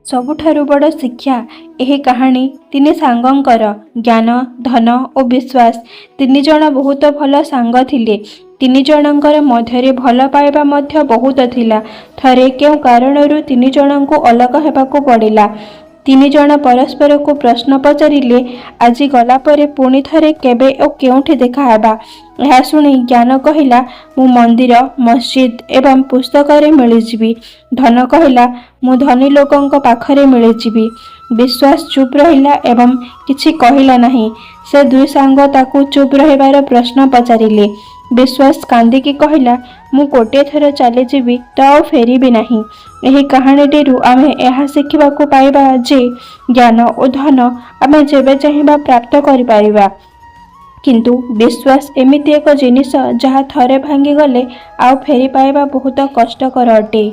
ସବୁଠାରୁ ବଡ଼ ଶିକ୍ଷା ଏହି କାହାଣୀ ତିନି ସାଙ୍ଗଙ୍କର ଜ୍ଞାନ, ଧନ ଓ ବିଶ୍ୱାସ। ତିନି ଜଣ ବହୁତ ଭଲ ସାଙ୍ଗ ଥିଲେ। ତିନି ଜଣଙ୍କର ମଧ୍ୟରେ ଭଲ ପାଇବା ମଧ୍ୟ ବହୁତ ଥିଲା। ଥରେ କେଉଁ କାରଣରୁ ତିନି ଜଣଙ୍କୁ ଅଲଗା ହେବାକୁ ପଡ଼ିଲା। ତିନି ଜଣ ପରସ୍ପରକୁ ପ୍ରଶ୍ନ ପଚାରିଲେ, ଆଜି ଗଲା ପରେ ପୁଣି ଥରେ କେବେ ଓ କେଉଁଠି ଦେଖାହେବା? ଏହା ଶୁଣି ଜ୍ଞାନ କହିଲା, ମୁଁ ମନ୍ଦିର, ମସଜିଦ ଏବଂ ପୁସ୍ତକରେ ମିଳିଯିବି। ଧନ କହିଲା, ମୁଁ ଧନୀ ଲୋକଙ୍କ ପାଖରେ ମିଳିଯିବି। ବିଶ୍ୱାସ ଚୁପ୍ ରହିଲା ଏବଂ କିଛି କହିଲା ନାହିଁ। ସେ ଦୁଇ ସାଙ୍ଗ ତାକୁ ଚୁପ୍ ରହିବାର ପ୍ରଶ୍ନ ପଚାରିଲେ। ବିଶ୍ୱାସ କାନ୍ଦିକି କହିଲା, ମୁଁ ଗୋଟିଏ ଥର ଚାଲିଯିବି ତ ଆଉ ଫେରିବି ନାହିଁ। ଏହି କାହାଣୀଟିରୁ ଆମେ ଏହା ଶିଖିବାକୁ ପାଇବା ଯେ ଜ୍ଞାନ ଓ ଧନ ଆମେ ଯେବେ ଚାହିଁବା ପ୍ରାପ୍ତ କରିପାରିବା, କିନ୍ତୁ ବିଶ୍ୱାସ ଏମିତି ଏକ ଜିନିଷ ଯାହା ଥରେ ଭାଙ୍ଗିଗଲେ ଆଉ ଫେରି ପାଇବା ବହୁତ କଷ୍ଟକର ଅଟେ।